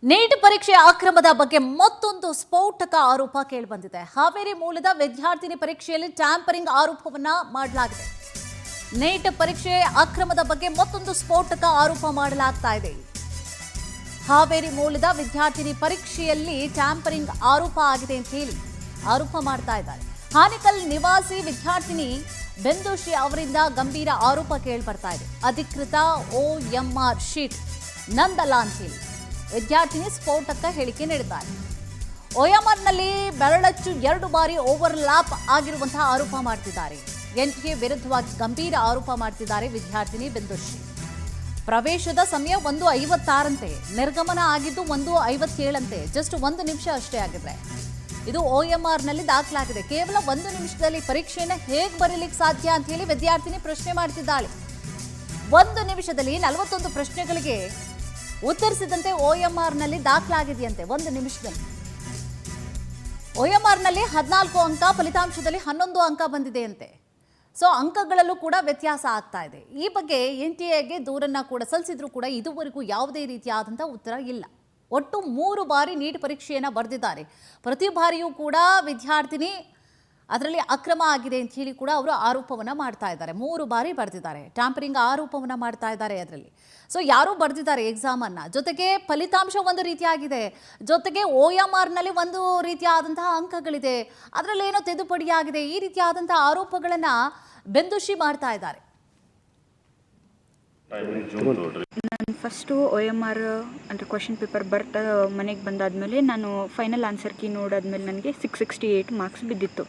Neat ಪರೀಕ್ಷೆ ಅಕ್ರಮದ ಬಗ್ಗೆ ಮತ್ತೊಂದು ಸ್ಫೋಟಕ ಆರೋಪ ಕೇಳಿಬಂದಿದೆ. ಹಾವೇರಿ ಮೂಲದ ವಿದ್ಯಾರ್ಥಿನಿ ಪರೀಕ್ಷೆಯಲ್ಲಿ ಟ್ಯಾಂಪರಿಂಗ್ ಆರೋಪವನ್ನ ಮಾಡಲಾಗಿದೆ. ನೀಟ್ ಪರೀಕ್ಷೆ ಅಕ್ರಮದ ಬಗ್ಗೆ ಮತ್ತೊಂದು ಸ್ಫೋಟಕ ಆರೋಪ ಮಾಡಲಾಗ್ತಾ ಇದೆ. ಹಾವೇರಿ ಮೂಲದ ವಿದ್ಯಾರ್ಥಿನಿ ಪರೀಕ್ಷೆಯಲ್ಲಿ ಟ್ಯಾಂಪರಿಂಗ್ ಆರೋಪ ಆಗಿದೆ ಅಂತ ಹೇಳಿ ಆರೋಪ ಮಾಡ್ತಾ ಇದ್ದಾರೆ. ಹಾನಿಕಲ್ ನಿವಾಸಿ ವಿದ್ಯಾರ್ಥಿನಿ ಬೆಂದೋಶಿ ಅವರಿಂದ ಗಂಭೀರ ಆರೋಪ ಕೇಳಿಬರ್ತಾ ಇದೆ. ಅಧಿಕೃತ OMR ಶೀಟ್ ನಂದಲ್ಲ ಅಂತ ಹೇಳಿ ವಿದ್ಯಾರ್ಥಿನಿ ಸ್ಫೋಟಕ ಹೇಳಿಕೆ ನೀಡಿದ್ದಾರೆ. OMRನಲ್ಲಿ ಬೆರಳಚ್ಚು 2 ಬಾರಿ ಓವರ್ಲ್ಯಾಪ್ ಆಗಿರುವಂತಹ ಆರೋಪ ಮಾಡ್ತಿದ್ದಾರೆ. NTA ವಿರುದ್ಧವಾಗಿ ಗಂಭೀರ ಆರೋಪ ಮಾಡ್ತಿದ್ದಾರೆ ವಿದ್ಯಾರ್ಥಿನಿ ಬೆಂದೋಶಿ. ಪ್ರವೇಶದ ಸಮಯ 1:56 ಅಂತೆ, ನಿರ್ಗಮನ ಆಗಿದ್ದು 1:57 ಅಂತೆ. ಜಸ್ಟ್ 1 ನಿಮಿಷ ಅಷ್ಟೇ ಆಗಿದೆ. ಇದು OMRನಲ್ಲಿ ದಾಖಲಾಗಿದೆ. ಕೇವಲ 1 ನಿಮಿಷದಲ್ಲಿ ಪರೀಕ್ಷೆಯನ್ನು ಹೇಗೆ ಬರೀಲಿಕ್ಕೆ ಸಾಧ್ಯ ಅಂತ ಹೇಳಿ ವಿದ್ಯಾರ್ಥಿನಿ ಪ್ರಶ್ನೆ ಮಾಡ್ತಿದ್ದಾಳೆ. 1 ನಿಮಿಷದಲ್ಲಿ 41 ಪ್ರಶ್ನೆಗಳಿಗೆ ಉತ್ತರಿಸಿದಂತೆ OMRನಲ್ಲಿ ದಾಖಲಾಗಿದೆಯಂತೆ. 1 ನಿಮಿಷದಲ್ಲಿ OMRನಲ್ಲಿ 14 ಅಂಕ, ಫಲಿತಾಂಶದಲ್ಲಿ 11 ಅಂಕ ಬಂದಿದೆಯಂತೆ. ಸೊ ಅಂಕಗಳಲ್ಲೂ ಕೂಡ ವ್ಯತ್ಯಾಸ ಆಗ್ತಾ ಇದೆ. ಈ ಬಗ್ಗೆ NTAಗೆ ದೂರನ್ನ ಕೂಡ ಸಲ್ಲಿಸಿದ್ರು ಕೂಡ ಇದುವರೆಗೂ ಯಾವುದೇ ರೀತಿಯಾದಂಥ ಉತ್ತರ ಇಲ್ಲ. ಒಟ್ಟು 3 ಬಾರಿ ನೀಟ್ ಪರೀಕ್ಷೆಯನ್ನು ಬರೆದಿದ್ದಾರೆ. ಪ್ರತಿ ಬಾರಿಯೂ ಕೂಡ ವಿದ್ಯಾರ್ಥಿನಿ ಅದರಲ್ಲಿ ಅಕ್ರಮ ಆಗಿದೆ ಅಂತ ಹೇಳಿ ಕೂಡ ಅವರು ಆರೋಪವನ್ನು ಮಾಡ್ತಾ ಇದ್ದಾರೆ. 3 ಬಾರಿ ಬರೆದಿದ್ದಾರೆ. ಟ್ಯಾಂಪರಿಂಗ್ ಆರೋಪವನ್ನು ಮಾಡ್ತಾ ಇದ್ದಾರೆ ಅದರಲ್ಲಿ. ಸೊ ಯಾರು ಬರೆದಿದ್ದಾರೆ ಎಕ್ಸಾಮನ್ನು, ಜೊತೆಗೆ ಫಲಿತಾಂಶ ಒಂದು ರೀತಿಯಾಗಿದೆ, ಜೊತೆಗೆ OMRನಲ್ಲಿ ಒಂದು ರೀತಿಯಾದಂತಹ ಅಂಕಗಳಿದೆ, ಅದರಲ್ಲಿ ಏನೋ ತಿದ್ದುಪಡಿಯಾಗಿದೆ. ಈ ರೀತಿಯಾದಂತಹ ಆರೋಪಗಳನ್ನು ಬೆಂದೋಶಿ ಮಾಡ್ತಾ ಇದ್ದಾರೆ. ನಾನು ಫಸ್ಟು OMR ಅಂದರೆ ಕ್ವಶನ್ ಪೇಪರ್ ಬರ್ತಾ ಮನೆಗೆ ಬಂದಾದಮೇಲೆ ನಾನು ಫೈನಲ್ ಆನ್ಸರ್ ಕೀ ನೋಡಾದ್ಮೇಲೆ ನನಗೆ 668 ಮಾರ್ಕ್ಸ್ ಬಿದ್ದಿತ್ತು.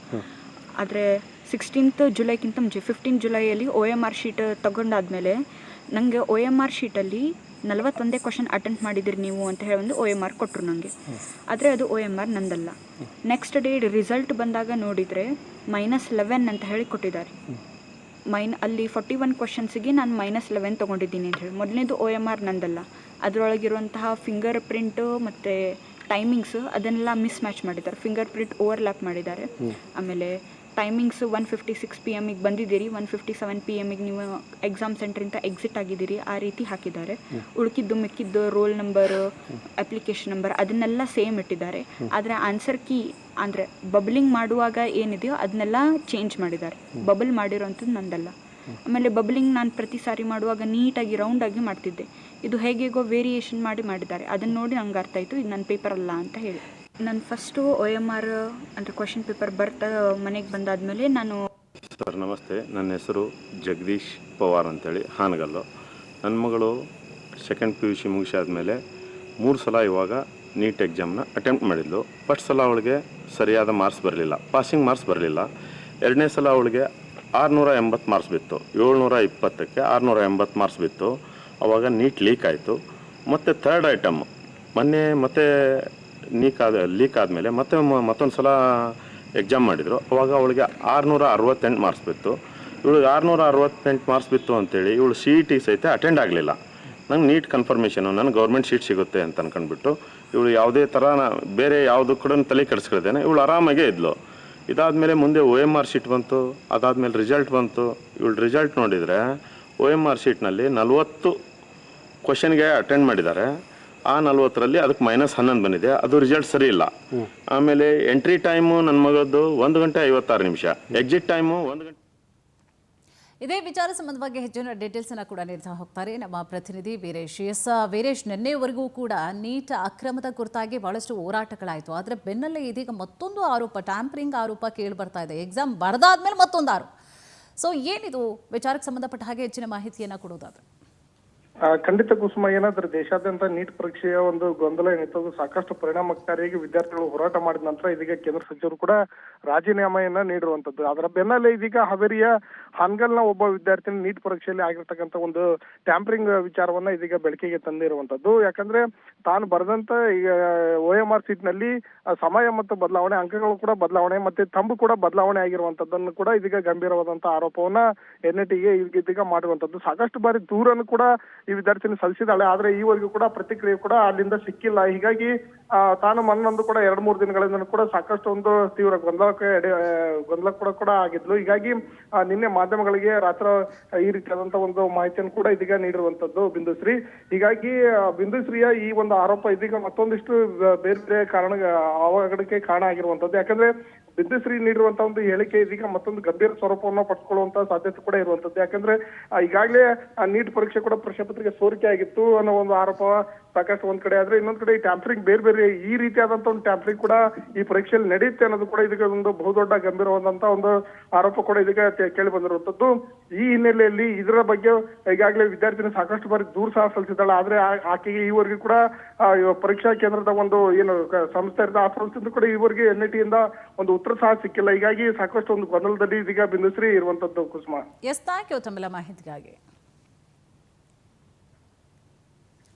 ಆದರೆ 16th ಜುಲೈಗಿಂತ ಮುಂಚೆ 15 ಜುಲೈಯಲ್ಲಿ OMR ಶೀಟ್ ತಗೊಂಡಾದ್ಮೇಲೆ ನನಗೆ OMR ಶೀಟಲ್ಲಿ 41 ಕ್ವಶನ್ ಅಟೆಂಪ್ಟ್ ಮಾಡಿದಿರಿ ನೀವು ಅಂತ ಹೇಳಿ ಒಂದು OMR ಕೊಟ್ಟರು ನನಗೆ. ಆದರೆ ಅದು OMR ನಂದಲ್ಲ. ನೆಕ್ಸ್ಟ್ ಡೇ ರಿಸಲ್ಟ್ ಬಂದಾಗ ನೋಡಿದರೆ -11 ಅಂತ ಹೇಳಿ ಕೊಟ್ಟಿದ್ದಾರೆ. ಅಲ್ಲಿ 41 ಕ್ವಶನ್ಸಿಗೆ ನಾನು -11 ತೊಗೊಂಡಿದ್ದೀನಿ ಅಂತ ಹೇಳಿ. ಮೊದಲನೇದು OMR ನಂದಲ್ಲ. ಅದರೊಳಗಿರುವಂತಹ ಫಿಂಗರ್ ಪ್ರಿಂಟು ಮತ್ತು ಟೈಮಿಂಗ್ಸು ಅದನ್ನೆಲ್ಲ ಮಿಸ್ ಮ್ಯಾಚ್ ಮಾಡಿದ್ದಾರೆ. ಫಿಂಗರ್ ಪ್ರಿಂಟ್ ಓವರ್ಲ್ಯಾಪ್ ಮಾಡಿದ್ದಾರೆ. ಆಮೇಲೆ ಟೈಮಿಂಗ್ಸು 1:56 PM ಬಂದಿದ್ದೀರಿ, 1:57 PM ನೀವು ಎಕ್ಸಾಮ್ ಸೆಂಟ್ರಿಂದ ಎಕ್ಸಿಟ್ ಆಗಿದ್ದೀರಿ, ಆ ರೀತಿ ಹಾಕಿದ್ದಾರೆ. ಮಿಕ್ಕಿದ್ದು ರೋಲ್ ನಂಬರು, ಅಪ್ಲಿಕೇಶನ್ ನಂಬರ್ ಅದನ್ನೆಲ್ಲ ಸೇಮ್ ಇಟ್ಟಿದ್ದಾರೆ. ಆದರೆ ಆನ್ಸರ್ ಕೀ ಅಂದರೆ ಬಬಲಿಂಗ್ ಮಾಡುವಾಗ ಏನಿದೆಯೋ ಅದನ್ನೆಲ್ಲ ಚೇಂಜ್ ಮಾಡಿದ್ದಾರೆ. ಬಬಲ್ ಮಾಡಿರೋಂಥದ್ದು ನಂದಲ್ಲ. ಆಮೇಲೆ ಬಬಲಿಂಗ್ ನಾನು ಪ್ರತಿ ಸಾರಿ ಮಾಡುವಾಗ ನೀಟಾಗಿ ರೌಂಡಾಗಿ ಮಾಡ್ತಿದ್ದೆ. ಇದು ಹೇಗೇಗೋ ವೇರಿಯೇಷನ್ ಮಾಡಿದ್ದಾರೆ. ಅದನ್ನು ನೋಡಿ ನಂಗೆ ಅರ್ಥ ಆಯಿತು ಇದು ನನ್ನ ಪೇಪರ್ ಅಲ್ಲ ಅಂತ ಹೇಳಿ. ನಾನು ಫಸ್ಟು OMR ಅಂದರೆ ಕ್ವಶನ್ ಪೇಪರ್ ಬರ್ತಾ ಮನೆಗೆ ಬಂದಾದಮೇಲೆ ನಾನು ಸರ್ ನಮಸ್ತೆ, ನನ್ನ ಹೆಸರು ಜಗದೀಶ್ ಪವಾರ್ ಅಂತೇಳಿ, ಹಾನಗಲ್ಲು. ನನ್ನ ಮಗಳು 2nd PUC ಮುಗಿಸಾದ್ಮೇಲೆ 3 ಸಲ ಇವಾಗ ನೀಟ್ ಎಕ್ಸಾಮ್ನ ಅಟೆಂಪ್ಟ್ ಮಾಡಿದ್ಲು. ಫಸ್ಟ್ ಸಲ ಅವಳಿಗೆ ಸರಿಯಾದ ಮಾರ್ಕ್ಸ್ ಬರಲಿಲ್ಲ, ಪಾಸಿಂಗ್ ಮಾರ್ಕ್ಸ್ ಬರಲಿಲ್ಲ. 2ನೇ ಸಲ ಅವಳಿಗೆ 680 ಮಾರ್ಕ್ಸ್ ಬಿತ್ತು. 720ಕ್ಕೆ 680 ಮಾರ್ಕ್ಸ್ ಬಿತ್ತು. ಆವಾಗ ನೀಟ್ ಲೀಕ್ ಆಯಿತು. ಮತ್ತು ಥರ್ಡ್ ಐಟಮ್ ಮೊನ್ನೆ ಮತ್ತೆ ಲೀಕ್ ಆದಮೇಲೆ ಮತ್ತೊಂದು ಸಲ ಎಕ್ಸಾಮ್ ಮಾಡಿದರು. ಅವಾಗ ಅವಳಿಗೆ 668 ಮಾರ್ಕ್ಸ್ ಬಿತ್ತು. ಇವಳಿಗೆ 668 ಮಾರ್ಕ್ಸ್ ಬಿತ್ತು ಅಂತೇಳಿ ಇವಳು CET ಸಹಿತ ಅಟೆಂಡ್ ಆಗಲಿಲ್ಲ. ನಂಗೆ ನೀಟ್ ಕನ್ಫರ್ಮೇಷನು ನನಗೆ ಗೌರ್ಮೆಂಟ್ ಶೀಟ್ ಸಿಗುತ್ತೆ ಅಂತ ಅನ್ಕೊಂಡ್ಬಿಟ್ಟು ಇವಳು ಯಾವುದೇ ಥರ ಬೇರೆ ಯಾವುದು ಕೂಡ ತಲೆ ಕೆಡಿಸ್ಕೊಳ್ದೇನೆ ಇವಳು ಆರಾಮಾಗೇ ಇದ್ಲು. ಇದಾದಮೇಲೆ ಮುಂದೆ OMR ಶೀಟ್ ಬಂತು. ಅದಾದಮೇಲೆ ರಿಸಲ್ಟ್ ಬಂತು. ಇವಳು ರಿಸಲ್ಟ್ ನೋಡಿದರೆ OMR ಶೀಟ್ನಲ್ಲಿ 40 ಕ್ವಶನ್ಗೆ ಅಟೆಂಡ್ ಮಾಡಿದ್ದಾರೆ. ಆ 40ರಲ್ಲಿ ಅದಕ್ಕೆ -11 ಬಂದಿದೆ. ಅದು ರಿಸಲ್ಟ್ ಸರಿ ಇಲ್ಲ. ಆಮೇಲೆ ಎಂಟ್ರಿ ಟೈಮು ನನ್ನ ಮಗದ್ದು 1 ಗಂಟೆ 56 ನಿಮಿಷ, ಎಕ್ಸಿಟ್ ಟೈಮು 1 ಗಂಟೆ. ಇದೇ ವಿಚಾರ ಸಂಬಂಧವಾಗಿ ಹೆಚ್ಚಿನ ಡೀಟೇಲ್ಸ್ ಅನ್ನು ಕೂಡ ನೀಡ್ತಾ ಹೋಗ್ತಾರೆ ನಮ್ಮ ಪ್ರತಿನಿಧಿ ವೀರೇಶ್. ವೀರೇಶ್, ನಿನ್ನೆವರೆಗೂ ಕೂಡ ನೀಟ್ ಅಕ್ರಮದ ಕುರಿತಾಗಿ ಬಹಳಷ್ಟು ಹೋರಾಟಗಳಾಯಿತು. ಆದರೆ ಬೆನ್ನಲ್ಲೇ ಇದೀಗ ಮತ್ತೊಂದು ಆರೋಪ, ಟ್ಯಾಂಪರಿಂಗ್ ಆರೋಪ ಕೇಳಿ ಬರ್ತಾ ಇದೆ. ಎಕ್ಸಾಮ್ ಬರೆದಾದ್ಮೇಲೆ ಮತ್ತೊಂದು ಆರೋಪ. ಸೊ ಏನಿದು ವಿಚಾರಕ್ಕೆ ಸಂಬಂಧಪಟ್ಟ ಹಾಗೆ ಹೆಚ್ಚಿನ ಮಾಹಿತಿಯನ್ನು ಕೊಡೋದಾದ್ರೆ? ಖಂಡಿತ ಕುಸುಮ, ಏನಾದ್ರೆ ದೇಶಾದ್ಯಂತ ನೀಟ್ ಪರೀಕ್ಷೆಯ ಒಂದು ಗೊಂದಲ ಏನಿತ್ತು ಅದು ಸಾಕಷ್ಟು ಪರಿಣಾಮಕಾರಿಯಾಗಿ ವಿದ್ಯಾರ್ಥಿಗಳು ಹೋರಾಟ ಮಾಡಿದ ನಂತರ ಇದೀಗ ಕೇಂದ್ರ ಸಚಿವರು ಕೂಡ ರಾಜೀನಾಮೆಯನ್ನ ನೀಡಿರುವಂತದ್ದು. ಅದರ ಬೆನ್ನಲ್ಲೇ ಇದೀಗ ಹಾವೇರಿಯ ಹಾನಗಲ್ನ ಒಬ್ಬ ವಿದ್ಯಾರ್ಥಿನಿ ನೀಟ್ ಪರೀಕ್ಷೆಯಲ್ಲಿ ಆಗಿರ್ತಕ್ಕಂಥ ಒಂದು ಟ್ಯಾಂಪರಿಂಗ್ ವಿಚಾರವನ್ನ ಇದೀಗ ಬೆಳಕಿಗೆ ತಂದಿರುವಂತದ್ದು. ಯಾಕಂದ್ರೆ ತಾನು ಬರೆದಂತ ಈಗ OMR ಸೀಟ್ ನಲ್ಲಿ ಸಮಯ ಮತ್ತು ಬದಲಾವಣೆ, ಅಂಕಗಳು ಕೂಡ ಬದಲಾವಣೆ, ಮತ್ತೆ ತಂಬು ಕೂಡ ಬದಲಾವಣೆ ಆಗಿರುವಂತದ್ದನ್ನು ಕೂಡ ಇದೀಗ ಗಂಭೀರವಾದಂತಹ ಆರೋಪವನ್ನ NTA ಇದೀಗ ಮಾಡಿರುವಂತದ್ದು. ಸಾಕಷ್ಟು ಬಾರಿ ದೂರನ್ನು ಕೂಡ ಈ ವಿದ್ಯಾರ್ಥಿನಿ ಸಲ್ಲಿಸಿದಾಳೆ. ಆದ್ರೆ ಈವರೆಗೂ ಕೂಡ ಪ್ರತಿಕ್ರಿಯೆ ಕೂಡ ಅಲ್ಲಿಂದ ಸಿಕ್ಕಿಲ್ಲ. ಹೀಗಾಗಿ ತಾನು ಮೊನ್ನೊಂದು ಕೂಡ 2-3 ದಿನಗಳಿಂದ ಕೂಡ ಸಾಕಷ್ಟು ಒಂದು ತೀವ್ರ ಗೊಂದಲ ಕೂಡ ಆಗಿದ್ಲು. ಹೀಗಾಗಿ ನಿನ್ನೆ ಮಾಧ್ಯಮಗಳಿಗೆ ರಾತ್ರಿ ಈ ರೀತಿಯಾದಂತ ಒಂದು ಮಾಹಿತಿಯನ್ನು ಕೂಡ ಇದೀಗ ನೀಡಿರುವಂತದ್ದು ಬಿಂದುಶ್ರೀ. ಹೀಗಾಗಿ ಬಿಂದುಶ್ರೀಯ ಈ ಒಂದು ಆರೋಪ ಇದೀಗ ಮತ್ತೊಂದಿಷ್ಟು ಬೇರೆ ಬೇರೆ ಅವಘಡಕ್ಕೆ ಕಾರಣ ಆಗಿರುವಂತದ್ದು. ಯಾಕಂದ್ರೆ ಬಿಂದುಶ್ರೀ ನೀಡಿರುವಂತಹ ಒಂದು ಹೇಳಿಕೆ ಇದೀಗ ಮತ್ತೊಂದು ಗಂಭೀರ ಸ್ವರೂಪವನ್ನು ಪಡ್ಕೊಳ್ಳುವಂತ ಸಾಧ್ಯತೆ ಕೂಡ ಇರುವಂತದ್ದು. ಯಾಕಂದ್ರೆ ಈಗಾಗಲೇ ನೀಟ್ ಪರೀಕ್ಷೆ ಕೂಡ ಪ್ರಶ್ನೆ ಪತ್ರಿಕೆ ಸೋರಿಕೆ ಆಗಿತ್ತು ಅನ್ನೋ ಒಂದು ಆರೋಪ ಸಾಕಷ್ಟು ಒಂದ್ ಕಡೆ ಆದ್ರೆ, ಇನ್ನೊಂದ್ ಕಡೆ ಈ ಟ್ಯಾಂಪರಿಂಗ್ ಬೇರೆ ಬೇರೆ ಈ ರೀತಿಯಾದಂತ ಒಂದು ಟ್ಯಾಂಪರಿಂಗ್ ಕೂಡ ಈ ಪರೀಕ್ಷೆಯಲ್ಲಿ ನಡೆಯುತ್ತೆ ಅನ್ನೋದು ಕೂಡ ಇದೀಗ ಒಂದು ಬಹುದೊಡ್ಡ ಗಂಭೀರವಾದಂತ ಒಂದು ಆರೋಪ ಕೂಡ ಇದೀಗ ಕೇಳಿ ಬಂದಿರುವಂತದ್ದು. ಈ ಹಿನ್ನೆಲೆಯಲ್ಲಿ ಇದರ ಬಗ್ಗೆ ಈಗಾಗಲೇ ವಿದ್ಯಾರ್ಥಿನಿ ಸಾಕಷ್ಟು ಬಾರಿ ದೂರು ಸಹ ಸಲ್ಲಿಸಿದ್ದಾಳೆ. ಆದ್ರೆ ಆಕೆಗೆ ಈವರೆಗೂ ಕೂಡ ಪರೀಕ್ಷಾ ಕೇಂದ್ರದ ಒಂದು ಏನು ಸಂಸ್ಥೆ ಇರುತ್ತೆ ಆ ಸಂಸ್ಥೆಯಿಂದ ಕೂಡ ಈವರೆಗೆ NIT ಇಂದ ಒಂದು ಉತ್ತರ ಸಹ ಸಿಕ್ಕಿಲ್ಲ. ಹೀಗಾಗಿ ಸಾಕಷ್ಟು ಒಂದು ಗೊಂದಲದಲ್ಲಿ ಇದೀಗ ಬಿಂದುಶ್ರೀ ಇರುವಂತದ್ದು ಕುಸುಮ. ಎಸ್, ಥ್ಯಾಂಕ್ ಯು ತಮ್ಮೆಲ್ಲ ಮಾಹಿತಿಗಾಗಿ.